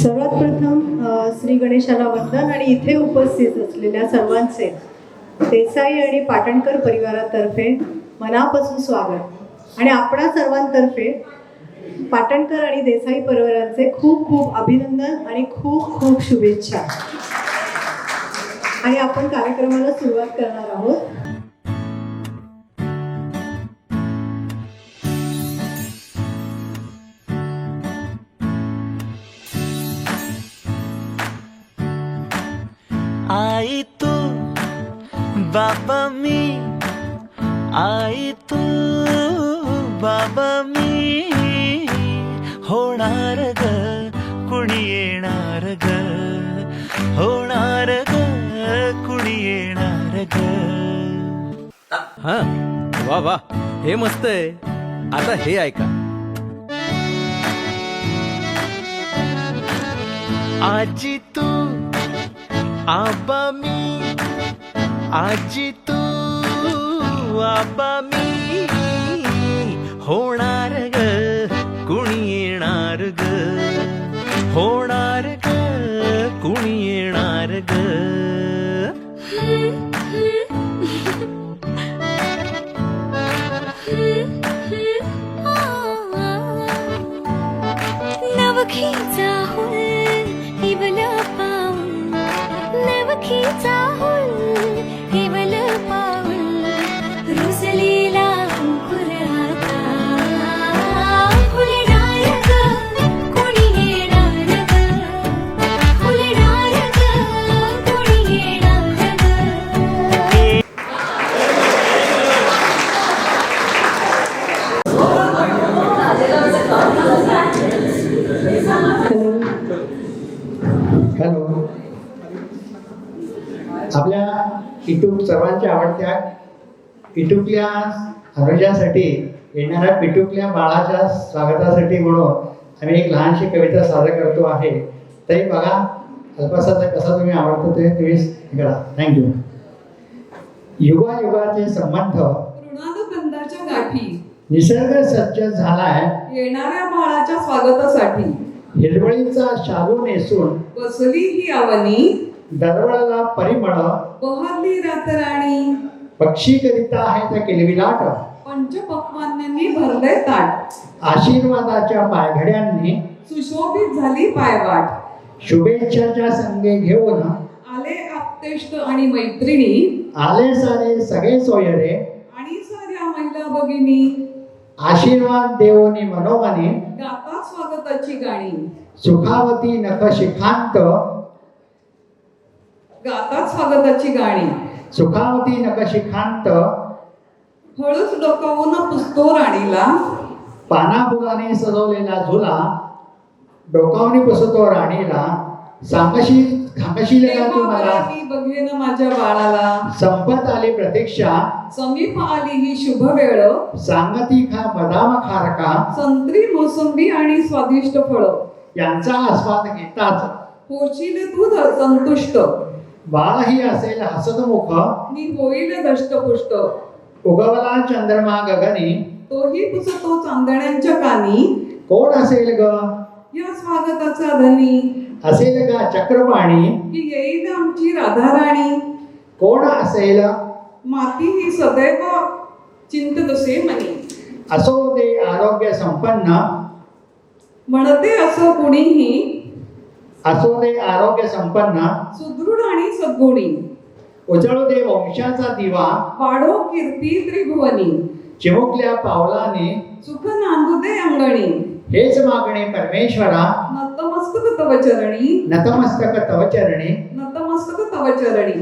सर्वात प्रथम श्री गणेशाला वंदन आणि इथे उपस्थित असलेल्या सर्वांचे देसाई आणि पाटणकर परिवारातर्फे मनापासून स्वागत आणि आपणा सर्वांतर्फे पाटणकर आणि देसाई परिवारांचे खूप खूप अभिनंदन आणि खूप खूप शुभेच्छा. आणि आपण कार्यक्रमाला सुरुवात करणार आहोत. आई तू बाबा मी, आई तू बाबा मी, होणार ग कुणी येणार ग, होणार ग कुणी येणार ग. हा वा वा, हे मस्त आहे. आता हे ऐका. आजी तू आबा मी, आजी तू आबा मी, होणार ग कुणी येणार ग, होणार ग कुणी येणार ग. नवखीचा हुल हिवल पाऊल, नवखीचा हुल हिवल पाऊल, रुसलेला अंकुर आता फुलणार ग कुणी येणार ग, फुलणार ग कुणी येणार ग. हॅलो. आपल्या इटूक सर्वांच्या आवडत्या इटुकल्या अनुजासाठी येणाऱ्या पिटुकल्या बाळाच्या स्वागतासाठी म्हणून आम्ही एक लहानशी कविता सादर करतो आहे. तरी बघा अल्पसाचा कसा तुम्ही आवडतो ते तुम्ही करा. थँक्यू. युगायुगाचे संबंध ऋणानुबंधाच्या गाठी, निसर्ग सज्ज झालाय येणाऱ्या बाळाच्या स्वागतासाठी, हिरवळीचा शालू नेसून बसली ही आवनी, दरवळला परिमळ बहरली रातराणी, पक्षीकरिता आहे त्या किलबिलाट, पंचपक्वान्यांनी भरले ताट, आशीर्वादाच्या पायघड्यांनी सुशोभित झाली पायवाट, शुभेच्छाच्या संगे घेऊन आले आप्तेष्ट आणि मैत्रिणी, आले सारे सगळे सोयरे, आणि साऱ्या महिला भगिनी, आशीर्वाद देवोनी मनोमनी, गाता स्वागताची गाणी, सुखावती नख शिखांत, गाता स्वागताची गाणी, सुखावती नख शिखांत, हळूच डोकावून पुसतो राणीला, पानाफुलाने सजवलेला झुला, डोकावणी पुसतो राणीला, सांगशील का तू मला, मी बघेन माझ्या बाळाला, संपत आली प्रतीक्षा, समीप आली ही शुभ वेळ, सांगती खा बदाम खारका, संत्री मोसंबी आणि स्वादिष्ट फळ, यांचा आस्वाद घेताच होशील तू संतुष्ट, बाळही असेल हसतमुख, मी होईल दष्टपुष्ट, उगवला चंद्रमा गगनी, तोही पुसतो चांदण्यांच्या कानी, कोण असेल ग या स्वागताचा धनी, असेल का चक्रपाणी, की येईल आमची राधाराणी, कोण असेल माती ही सदैव चिंततसे मनी, असो दे आरोग्य संपन्न, म्हणते असं कुणीही, असो दे आरोग्य संपन्न, सुदृढ आणि सद्गुणी, उजळू दे वंशाचा दिवा, वाढो कीर्ती त्रिभुवनी, चिमुकल्या पावलाने सुख नांदू दे अंगणी, हेच मागणे परमेश्वरा, नतमस्तक तव चरणी, नतमस्तक तव चरणी. नतमस्तक तव चरणी.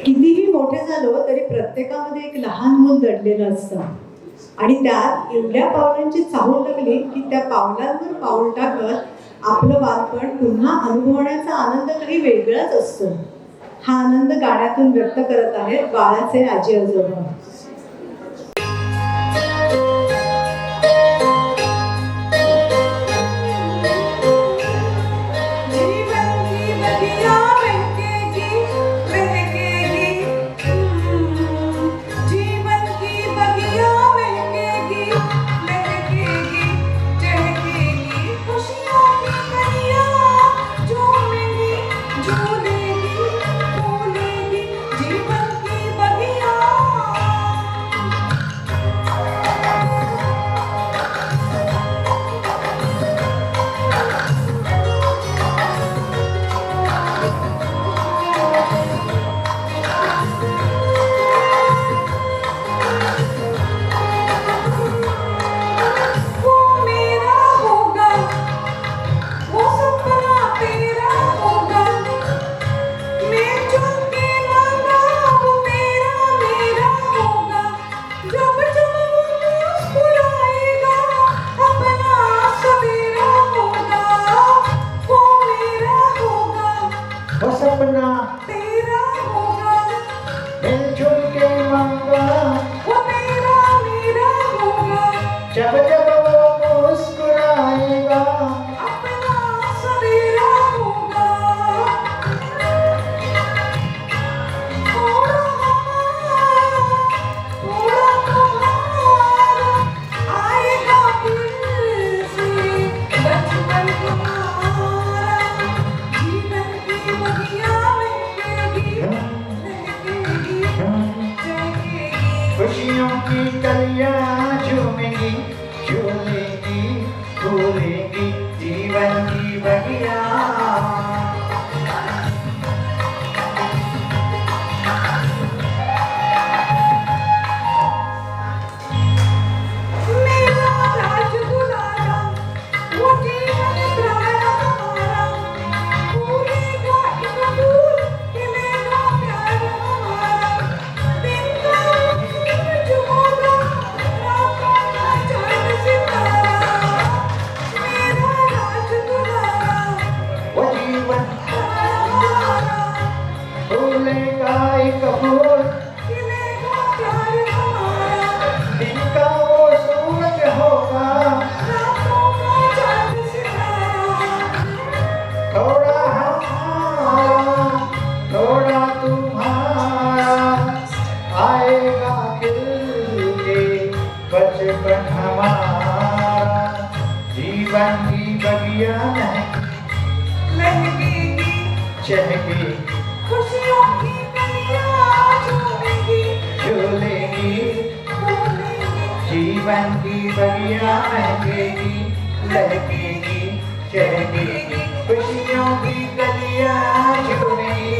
कितीही मोठे झालो तरी प्रत्येकामध्ये एक लहान मूल दडलेलं असतं आणि त्यात एवढ्या पावलांची चाहूल लागली की त्या पावलांवर पाऊल टाकत आपलं बालपण पुन्हा अनुभवण्याचा आनंद काही वेगळाच असतो. हा आनंद गाण्यातून व्यक्त करत आहेत बाळाचे आजी आजोबा. जीवन की नदियाँ बहकेगी, बहकेगी, जीवन की बगिया बहकेगी, बहकेगी, चहकेगी, खुशियों की कलियाँ झूमेगी, झूलेगी, फूलेगी, जीवन की बगिया. वो मेरा होगा, वो सपना तेरा होगा, मैं चुन के लाऊंगा, वो मेरा मेरा होगा, जब जब वो मुस्कुराएगा, अपना सवेरा होगा, वो मेरा होगा, हो सपना तेरा होगा, मिलजुल के मांगा, वो मेरा मेरा होगा, जब जब वो मुस्कुराएगा. अपना सवेरा होगा. थोड़ा हमारा, थोड़ा तुम्हारा, आएगा फिर से बचपन तुम्हारा. जीवन की बगिया बहकेगी, बहकेगी, चहकेगी. खुशियों की कलियां झूमेगी, झूलेगी, फूलेगी, जीवन की बगिया. मेरा राज दुलारा, वो जीवन प्राण हमारा, फूलेगा एक फूल, खिलेगा प्यार हमारा. दिन का सूरज होगा, रातों का चांद सितारा. मेरा राज दुलारा, वो जीवन हमारा, फूलेगा एक फूल, खिलेगा प्यार हमारा. दिन का वो सूरज होगा, रातों का चांद सितारा. थोड़ा हमारा, थोड़ा तुम्हारा, आएगा खिल के बचपन हमारा. जीवन की बगिया में महकेगी, चहकेगी, खुशियों की कलियाँ झूमेगी, झूलेगी, फूलेगी, जीवन की बगिया महकेगी, लहकेगी, चहकेगी, खुशियों की कलियां झूमेगी,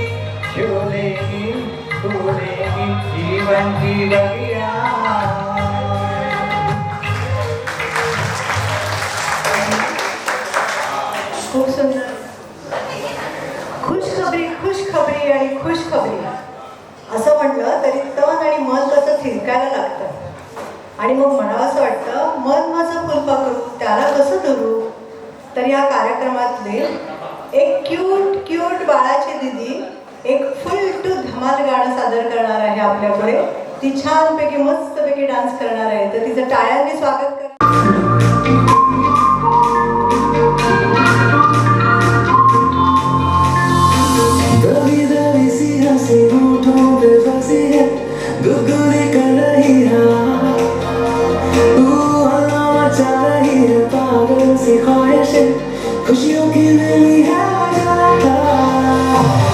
झूलेगी, फूलेगी, जीवन की बगिया. खूप सुंदर. खुशखबरी आणि खुशखबरी असं म्हटलं तरी तन आणि मन कसं थिरकायला लागतं आणि मग म्हणावं असं वाटतं मन माझं फुलपाखरू त्याला कसं धरू. तर या कार्यक्रमातले एक क्यूट बाळाची दिदी एक फुल टू धमाल गाणं सादर करणार आहे आपल्यापुढे. ती छानपैकी मस्तपैकी डान्स करणार आहे तर तिचं टाळ्यांनी स्वागत करा. दबी दबी सी हंसी होठों पे बसी है, गुदगुदी कर रही है, हल्ला मचा रही है, पागल सी ख्वाहिशें, खुशियों की मिली है वजह.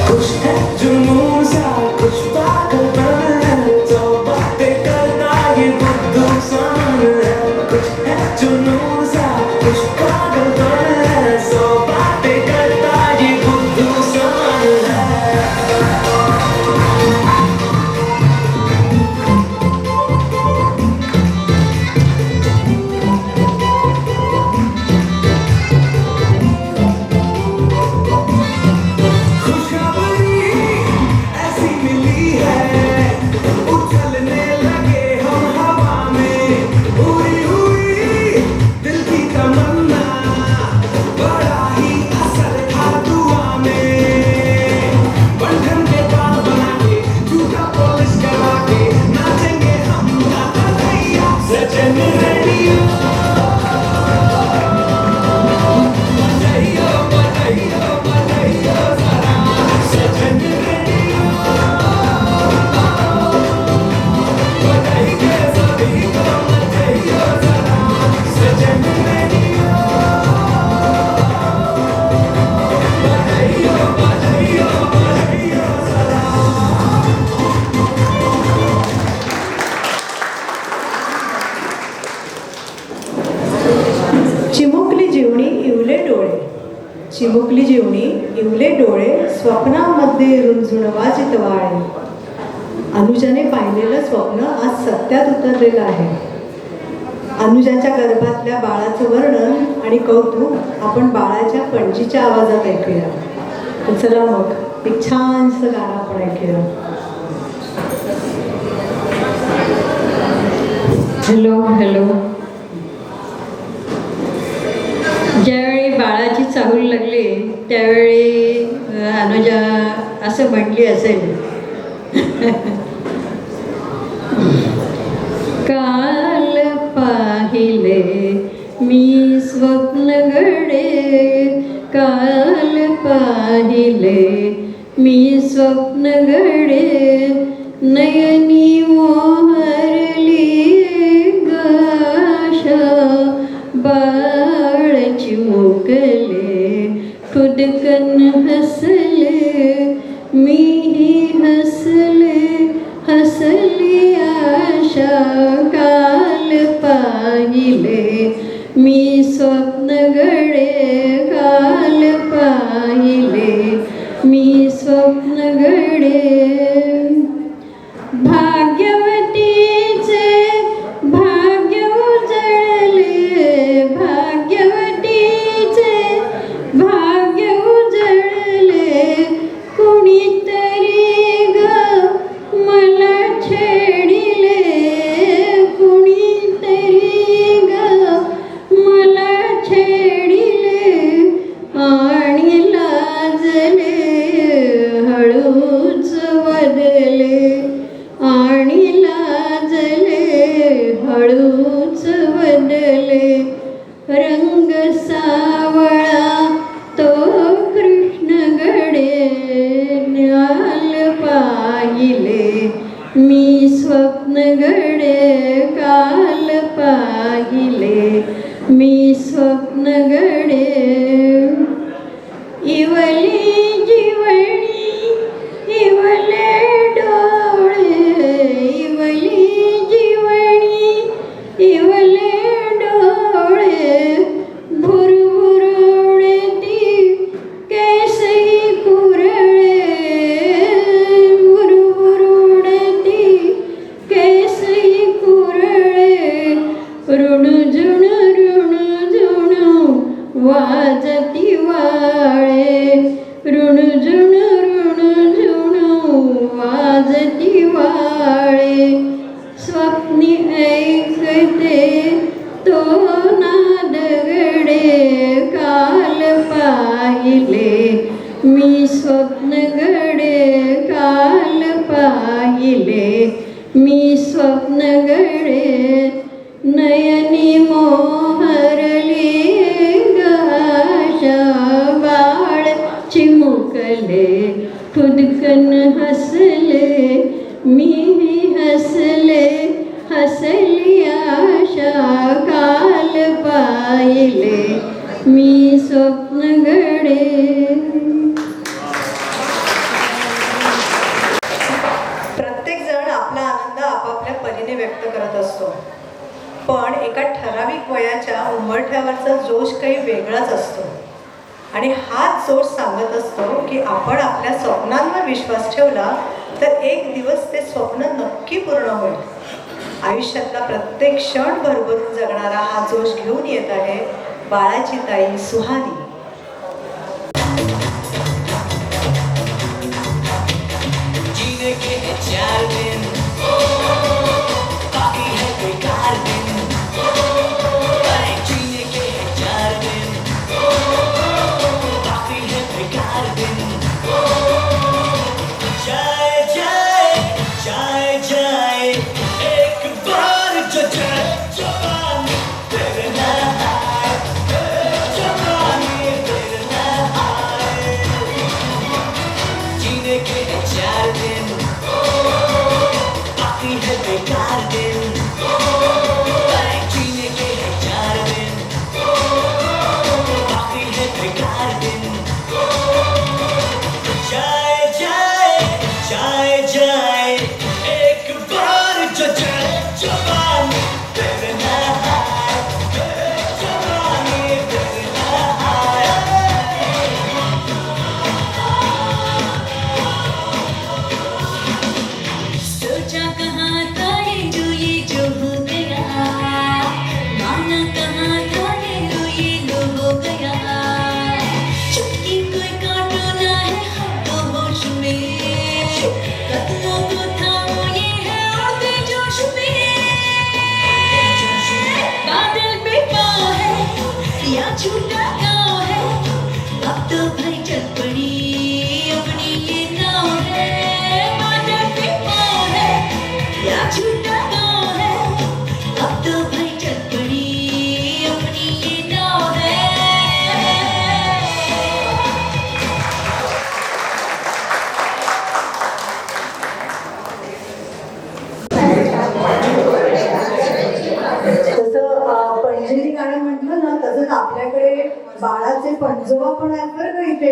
कुछ है जुनून सा, कुछ पागलपन है, जो बातें करना ये बुद्धू सान है. चिमुकली जीवनी इवले डोळे स्वप्नामध्ये रुंजून वाजित वाळे. अनुजाने पाहिलेलं स्वप्न आज सत्यात उतरलेलं आहे. अनुजाच्या गर्भातल्या बाळाचं वर्णन आणि कौतुक आपण बाळाच्या पणजीच्या आवाजात ऐकूया. तर चला मग एक छानसं गाणं आपण ऐकूया. Hello hello. ज्यावेळी बाळाची चाहूल लागली त्यावेळी अनुजा असं म्हटली असेल, काल पाहिले मी स्वप्न घडे, काल पाहिले मी स्वप्न घडे, नयनी मोहरली गाशा, बाळ चिमुकले खुदकन हसले, मीही हसले हसली आशा, काल पाहिले मी स्वप्न घडे, काल पाहिले मी स्वप्न घडे. भाग्यवतीचे भाग्य उजळले, भाग्यवतीचे भाग्य उजळले, कुणीतरी ग मला छेडिले, कुणीतरी ग मला छेडिले, आणि लाजले हळूच वदले, आणि लाजले हळूच वदले, रंग सावळा तो कृष्ण घडे, न्याल पाहिले मी स्वप्न घडे, काल पाहिले मी स्वप्न घडे. इवली जीवणी इवले डोळे, इवली जीवणी इवले डोळे, भुरभुरवडती केसही कुरळे, भुरभुरवडती केसही कुरळे, ऋणझुण वाजती वाळे, ऋणझुण वाजती वाळे, स्वप्नी ऐकते तो नाद घडे, काल पाहिले मी स्वप्न घडे, काल पाहिले मी स्वप्न घडे, नयनी मोहरली गाशा, बाळ चिमुकले खुदकन हसले, मीही हसले हसली आशा, काल पाहिले मी स्वप्न घडे. प्रत्येक जण आपला आनंद आपापल्या परीने व्यक्त करत असतो, पण एका ठराविक वयाच्या उंबरठ्यावरचा जोश काही वेगळाच असतो. आणि हाच जोश सांगत असतो की आपण आपल्या स्वप्नांवर विश्वास ठेवला तर एक दिवस ते स्वप्न नक्की पूर्ण होईल. आयुष्यातला प्रत्येक क्षण भरभरून जगणारा हा जोश घेऊन येत आहे बाळाची ताई सुहानी. जीने के हैं 4 दिन, बाकी है कोई 4 दिन, अरे जीने के हैं 4 दिन, बाकी है कोई 4 दिन, जाए जाए जाए जाए एक बार जो जाए जवानी फिर ना आए, जवानी फिर ना आए. बरं का इथे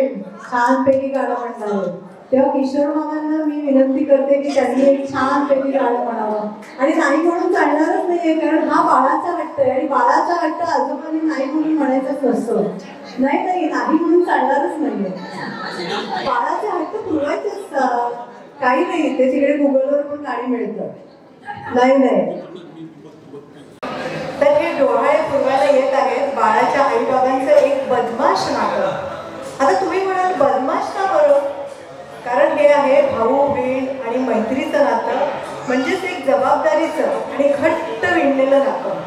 छानपैकी गाणं म्हणणार आहे. तेव्हा किशोर मामांना मी विनंती करते की त्यांनी एक छानपैकी गाणं म्हणावं. आणि नाही म्हणून चालणारच नाहीये, कारण हा बाळाचा हट्ट आहे आणि बाळाचा हट्ट आजोबांनी नाही म्हणून म्हणायचंच नसतं. नाही म्हणून चालणारच नाहीये. बाळाचे हट्ट पुरवायचे असतात, काही नाही. ते तिकडे गुगलवर पण गाणी मिळतात. नाही तर हे डोहाळे पुरवायला येत आहेत बाळाच्या आईबाबांचं एक बदमाश नाटक. आता तुम्ही म्हणाल बदमाश का बरं? कारण हे आहे भाऊ बहीण आणि मैत्रीचं नातं, म्हणजेच एक जबाबदारीचं आणि घट्ट विणलेलं नातं.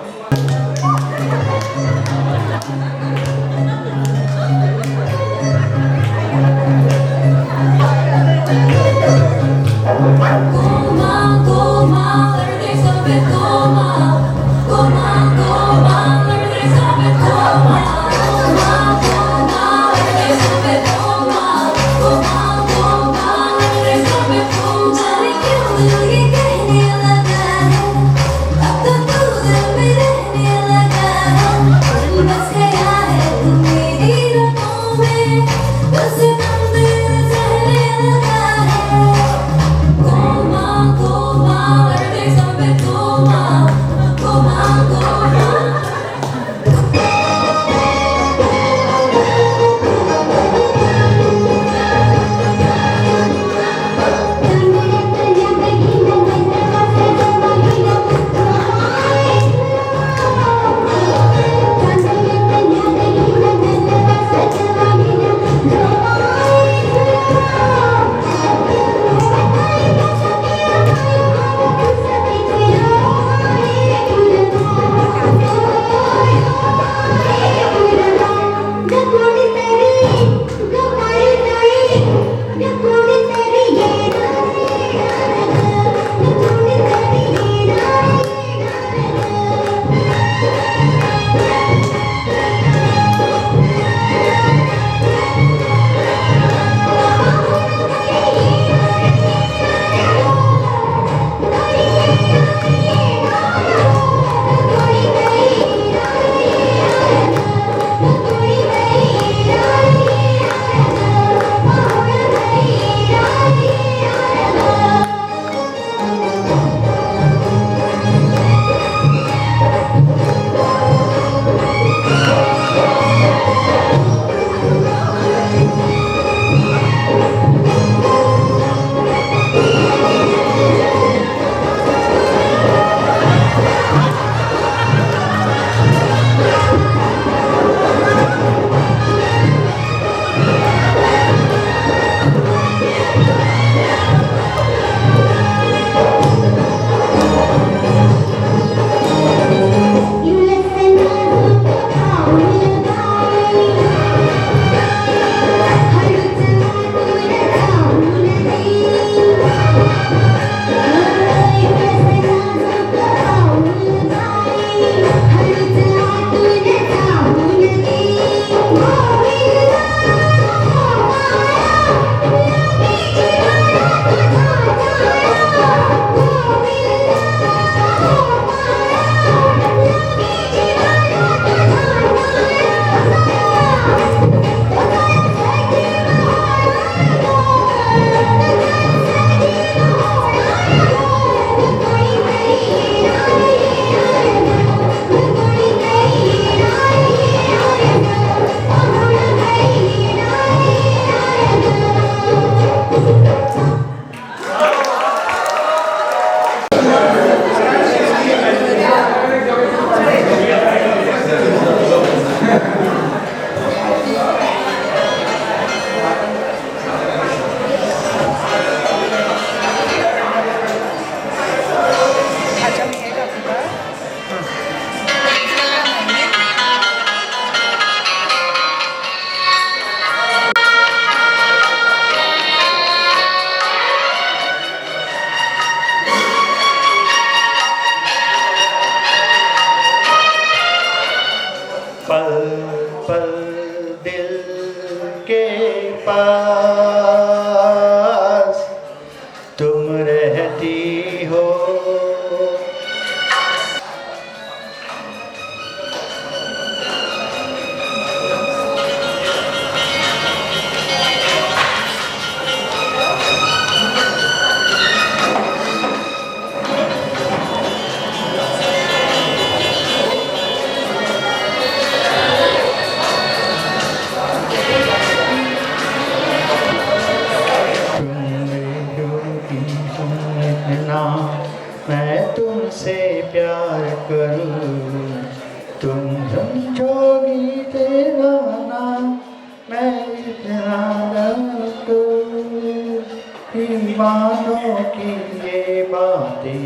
दीवानों की ये बातें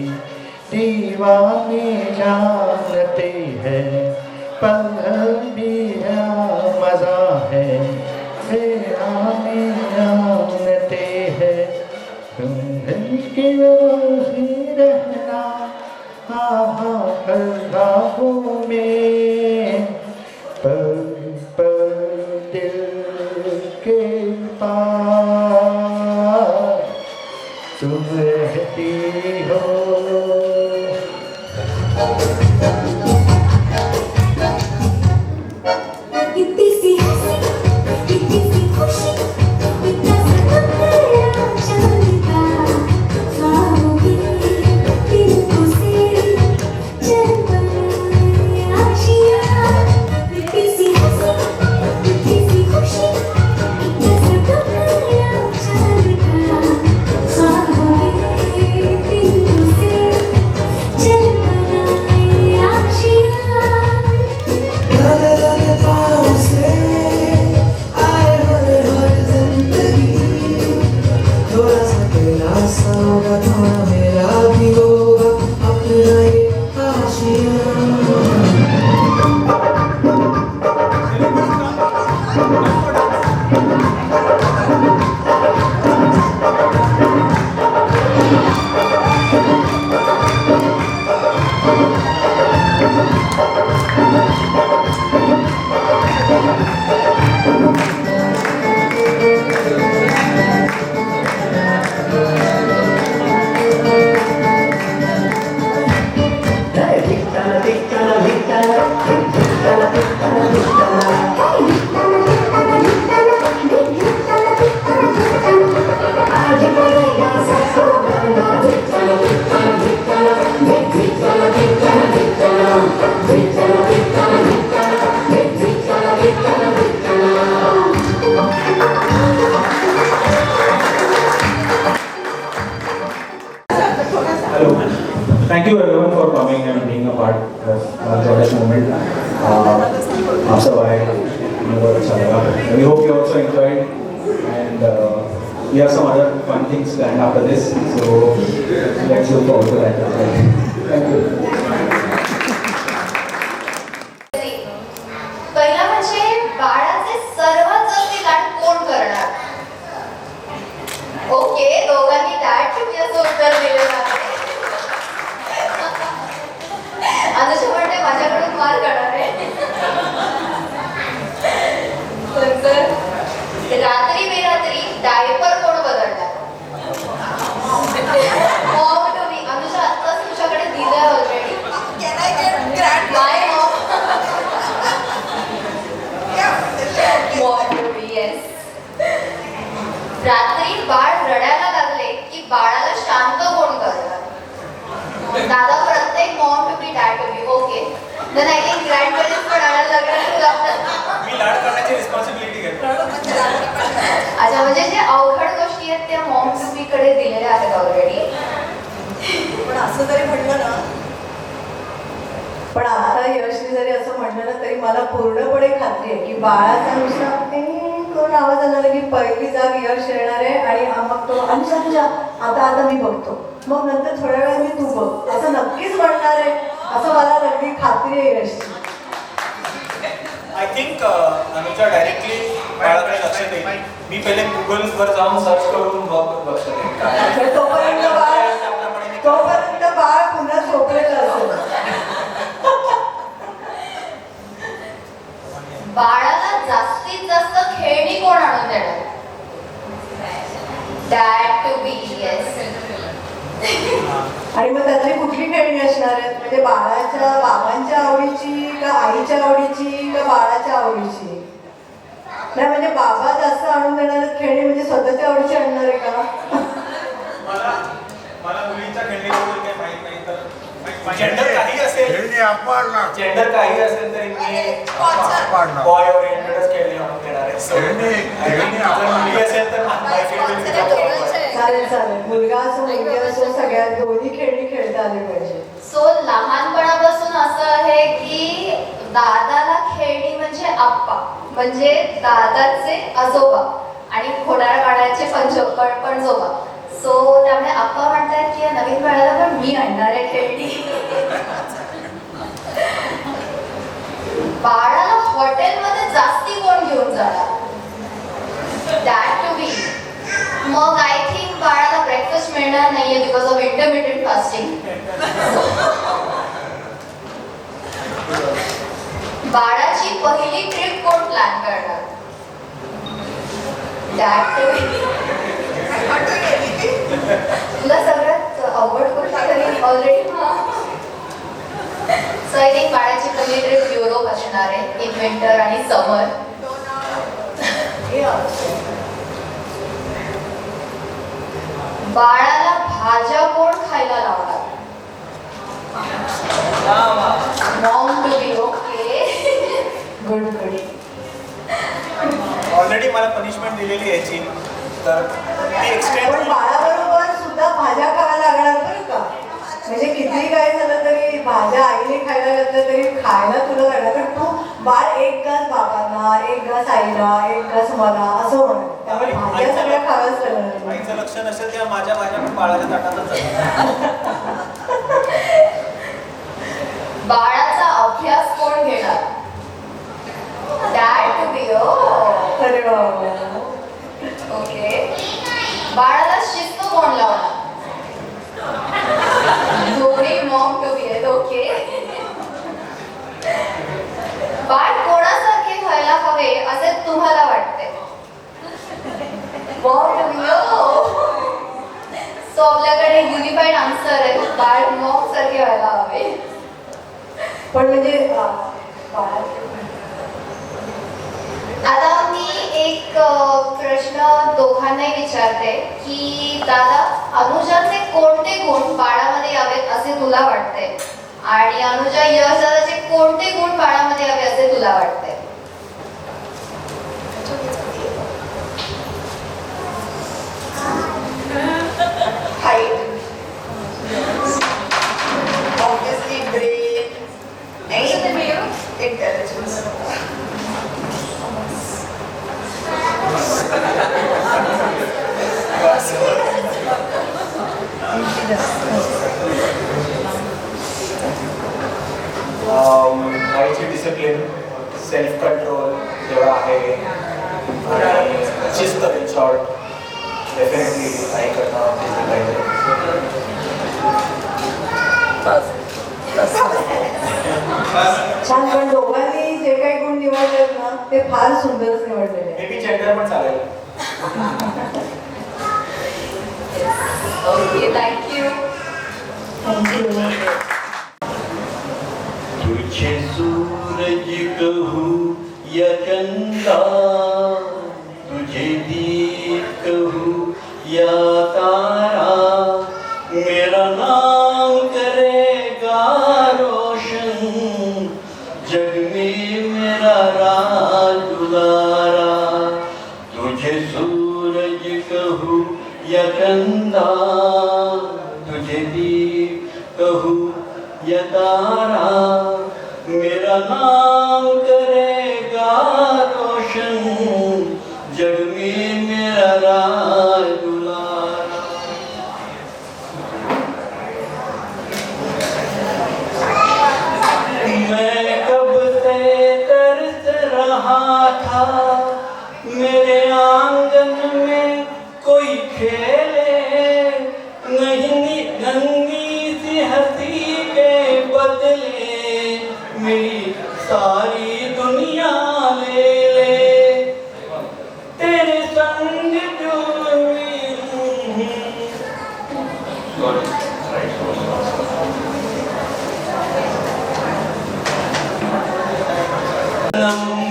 दीवाने जानते हैं पल भी है मजा है बेराने जानते हैं तुम दिल की रोज़ी रहना राहों में पल पल दिल के पास तुम रहती हो इतनी सी हंसी इतनी सी खुशी इतना सा मेरा चलता ख्वाबों की दिलों से चल बनाए आशियाँ इतनी सी हंसी इतनी सी खुशी इतना सा मेरा चलता ख्वाबों की दिलों से चल बनाए आशियाँ लगे लगे पाँव से आए हर हर जिंदगी थोड़ा सा तेरा सा होगा थोड़ा मेरा भी होगा अपना ये आशियाँ Hello. Thank you everyone for coming and being a part of our joyous moment. आप सब आए हमें बहुत अच्छा लगा. We hope you also enjoyed and we have some other fun things planned after this. So let's look forward to that as well. Thank you. पहिला म्हणजे बाळाचे सर्वात जास्त लाड कोण करणार? ओके, दोघांनी दॅट तुम्ही असं उत्तर दिलं आहे. अनुषा म्हणते माझ्याकडून मार करणार आहे. तर रात्री बेरात्री डायपर कोण बदलणार? मॉम तुम्ही अनुषा आत्ताच तुझ्याकडे दिलंय ऑलरेडी. माय मॉम येस. रात्री बाळ रडायला लागले की बाळाला शांत कोण करणार? दादा प्रत्येक mom to be dad to be. Okay, then I think grandparents पण रडायला लागले तुला. मी लाड करण्याची रिस्पॉन्सिबिलिटी घेतो. अच्छा, म्हणजे जे अवघड गोष्टी आहेत त्या मॉम टू बी कडे दिलेल्या आहेत ऑलरेडी. पण असं जरी म्हणलं ना, पण आता यशने जरी असं म्हटलं ना तरी मला पूर्णपणे खात्री आहे की बाळाचा नुसता कोण आवाज आला की पहिली जाग यश येणार आहे आणि मग तो अनुषा आता मी बघतो, मग नंतर थोड्या वेळाने मी तू बघ असं नक्कीच म्हणणार आहे, असं मला नक्की खात्री आहे यशची. आय थिंक अनुजा डायरेक्टली बाळाकडे लक्ष देईल. मी पहिले गुगलवर जाऊन सर्च करून लक्ष देईन. तोपर्यंत बाळ पुन्हा झोपलेलं असेल. बाळाला जास्तीत जास्त खेळणी कोण आणून देणार? Dad to be. येस. आणि मग त्यातली कुठली खेळणी असणार आहेत? म्हणजे बाळाच्या बाबांच्या आवडीची का आईच्या आवडीची का बाळाच्या आवडीची? नाही म्हणजे बाबा जास्त आणून देणार खेळणी म्हणजे स्वतःच्या आवडीची आणणार आहे का? मला मुलींच्या खेळणीबद्दल काही माहित नाही. तर जेंडर काही असेल तरी मी बॉय ओरिएंटेडच खेळणी आणून देणार आहे. मुलगी असेल तर चालेल. मुलगा असो मुलगी असो सगळ्या दोन्ही खेळणी खेळता आली पाहिजे. सो लहानपणापासून असं आहे की दादाला खेळणी म्हणजे आप्पा, म्हणजे दादाचे आजोबा आणि घोडाळ काढायचे पणजोबा. सो त्यामुळे आप्पा म्हणतात की या नवीन बाळाला पण मी आणणार आहे खेळणी. बाळाला हॉटेलमध्ये जास्ती कोण घेऊन जाणार? That to be. मग आय थिंक बाळाला ब्रेकफास्ट मिळणार नाहीये बिकॉज ऑफ इंटरमिडियंट फास्टिंग. बाळाची पहिली ट्रिप कोण प्लॅन करणार? That to be. तुला सगळ्यात अवघड गोष्ट ऑलरेडी. सो आय थिंक बाळाची पहिली ट्रिप युरोप असणार आहे इन विंटर आणि समर. बाळाला भाज्या कोण खायला लावणार? Mom to be. Okay, good good. Already मला पनिशमेंट दिलेली याची, तर ती एक्सटेंड. पण बाळाबरोबर सुद्धा भाज्या खायला लागणार बरं का. म्हणजे किती काय झालं तरी भाज्या आईने खायला घातल्या तरी खायला तुला लागणार. कारण तू बाळ एक घास बाबांना, एक घास आईला, एक घास मला असं होणार. त्यामुळे भाज्या सगळ्या खाव्याच लागणार. आईचं लक्ष नसेल तेव्हा माझ्या भाज्या पण बाळाच्या ताटातच जातात. बाळाचा अभ्यास कोण घेणार? डॅड टू बी. अरे बाबा. ओके. बाळाला शिस्त कोण लावणार? दोन्ही मॉम टू बी आहेत. ओके. बाळ कोणासारखे व्हायला हवे असे तुम्हाला वाटते? Mom to be. सो आपल्याकडे युनिफाईड आन्सर आहे, बाळ मॉम सारखे व्हायला हवे. पण म्हणजे आता मी एक प्रश्न दोघांनाही विचारते की दादा, अनुजाचे कोणते गुण बाळामध्ये यावेत असे तुला वाटते? आणि अनुजा, यश दादाचे कोणते गुण बाळामध्ये यावे असे तुला वाटते? हाईट, ऑब्वियसली ब्रेन आणि इंटेलिजन्स. आईची डिसिप्लिन, सेल्फ कंट्रोल जेवढा आहे आणि शिस्त. इन शॉर्ट, डेफिनेटली आई करणं दिसलं पाहिजे. छान. पण दोघांनी जे काही गुण निवडलेत ना ते फार सुंदरच निवडलेले आहेत. मे बी जेंडर पण चालेल. Okay, thank you. तुझे सूरज कहूँ या चंदा, तुझे दीप कहूँ या तारा, मेरा नाम करेगा रोशन, जग में मेरा राज दुलारा. तुझे सूरज कहूँ या चंदा, तुझे दीप कहूँ या तारा, मेरा नाम करेगा रोशन, जग में मेरा राज दुलारा. मैं कब से तरस रहा था, मेरे आंगन में कोई खेले, नहीं नंगी सी हंसी के बदले मेरी सारी दुनिया ले ले. तेरे संग जो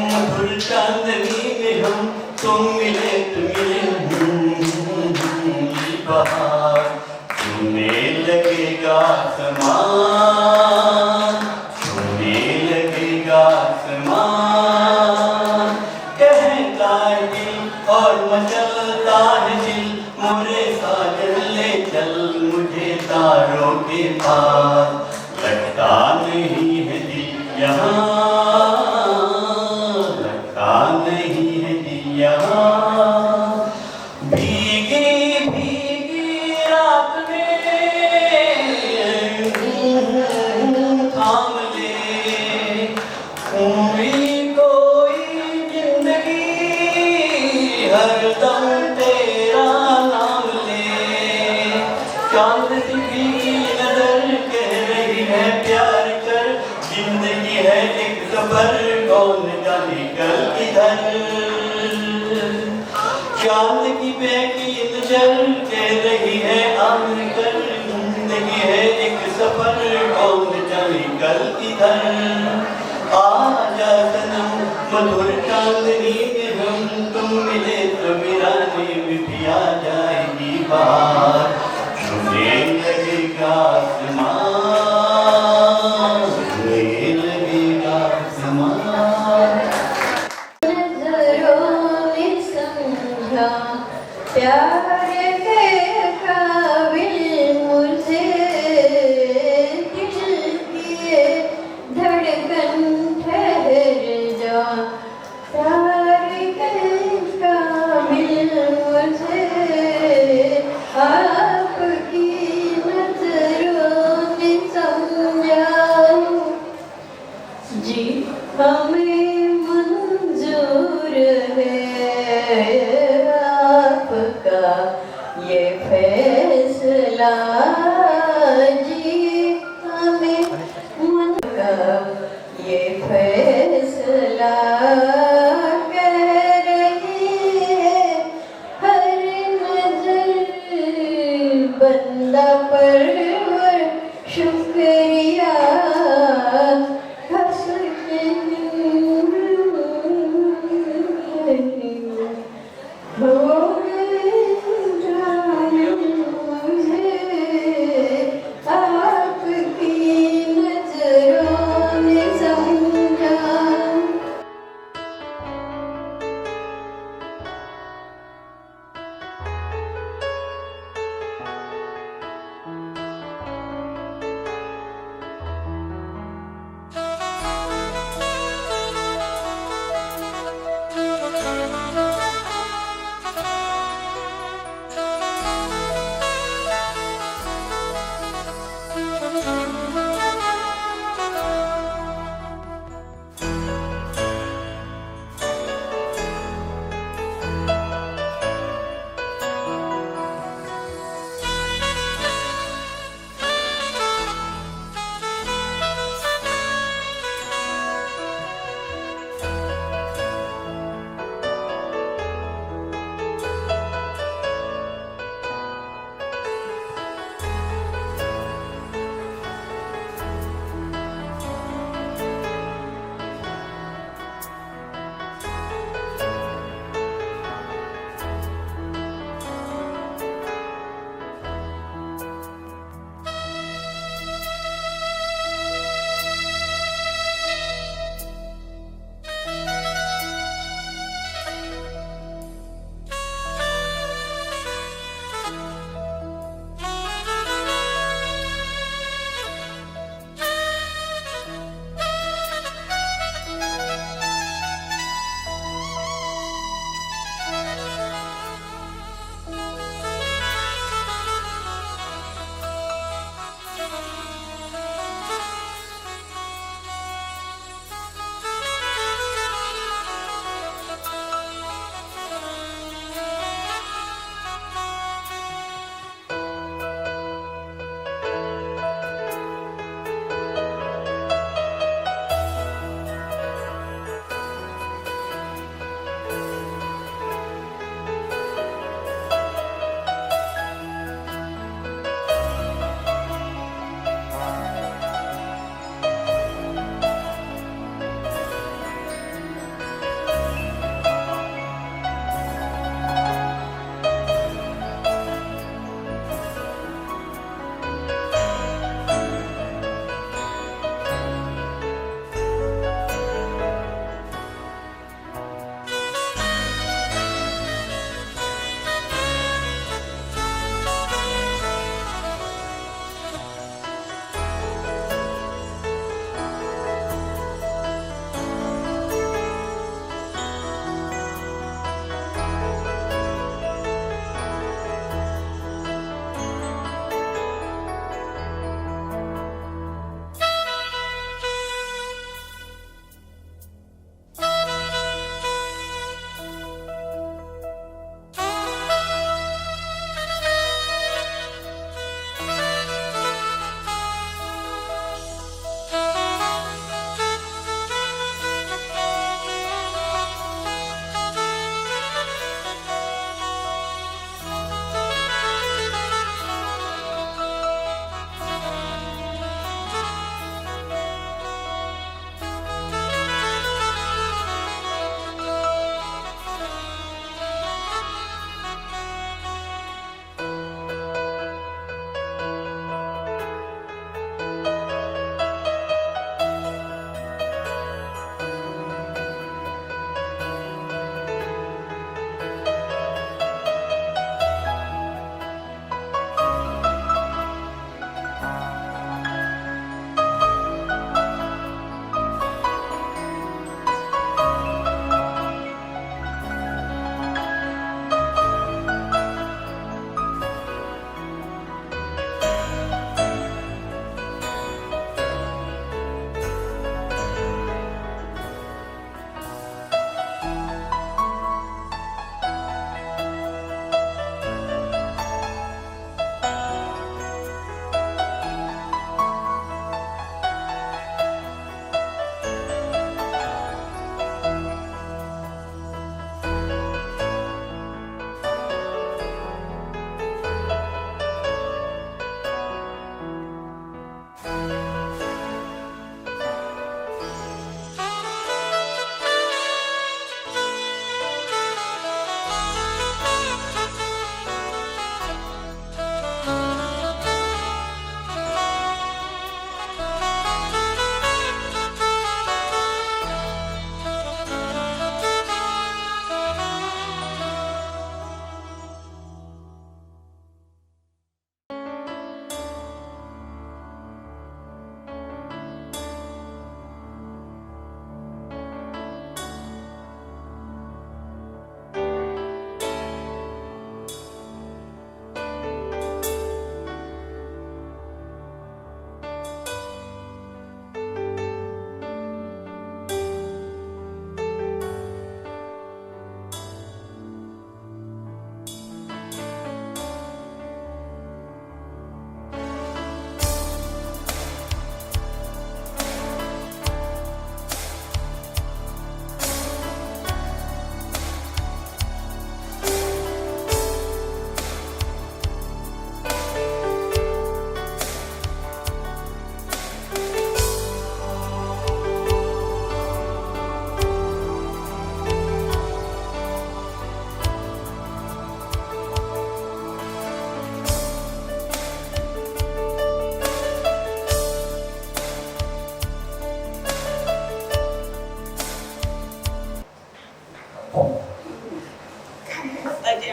मधुर चांदनी में हम तुम मिले बहार, छूने लगेगा समान, छूने लगेगा समान. कहता है दिल और मचलता है दिल, मोरे साजन ले चल मुझे तारों के पार. लगता नहीं है दिल यहाँ, लगता नहीं है दिल यहाँ. भीगी भीगी कौन जाने कल किधर। चांद की बेकीन जल के रही है आकर, जिंदगी है एक सफर, कौन जाने कल किधर। आजा सनम मधुर चांदनी में हम तुम मिले तो मेरा नींद भी आ जाएगी बाहर। छूने लगेगा आसमान, छूने लगेगा आसमान। नजरों में समझा प्यार के काबिल मुझे, दिल की धड़कन ठहर जा, प्यार के काबिल मुझे आपकी नजरों में समझाऊं जी हमें मंजूर है आपका ये फैसला, जी हमें का ये फैसला, कह रही है हर नजर बंदा परवर शुक्रिया, हंस के भोग जाने मुझे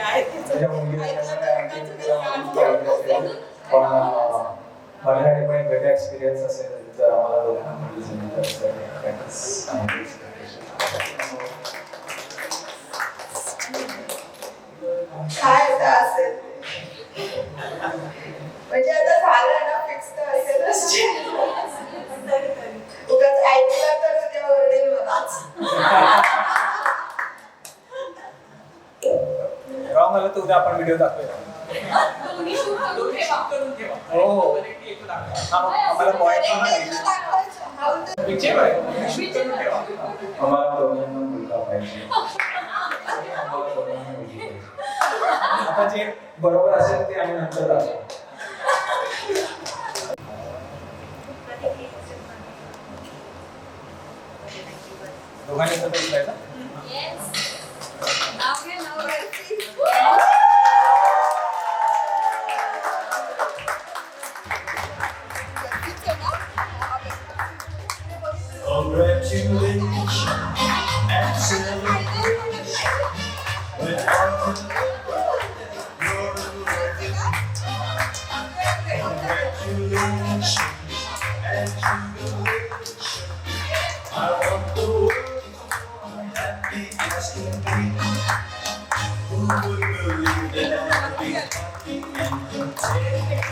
माझ्या मुलगी असल्यामुळे आणखी तिला खूप आवडत असेल. पण माझ्यासाठी पण एक वेगळा एक्सपिरियन्स असेल जर आम्हाला दोघांना मुलगी झाली तर त्यातच आहे expectation. काय आता असेल म्हणजे आता झालं ना फिक्स तर असेलच उगाच ऐकलं तर उद्या ओरडेल मलाच. तेव्हा मला तर उद्या आपण व्हिडिओ दाखवूया. हो हो आम्हाला पॉईंट आम्हाला दोघांना मुलगा पाहिजे. आम्हाला दोघांना मुलगी पाहिजे. आता जे बरोबर असेल ते आम्ही नंतर दाखवू. दोघांनी सगळं जायचं. Congratulations and celebrations with congratulations and jubilation. I want the world happy as can be. Who would believe that I'd be happy and content?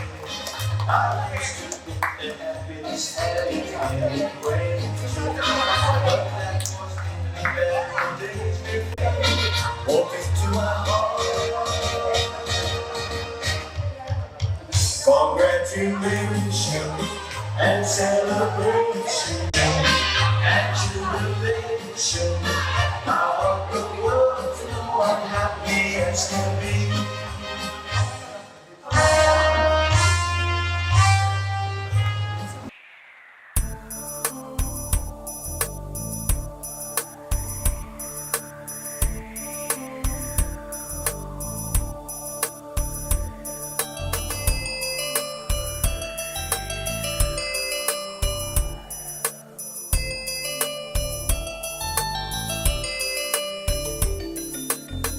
I used to think that happiness had any way. Congratulations and celebration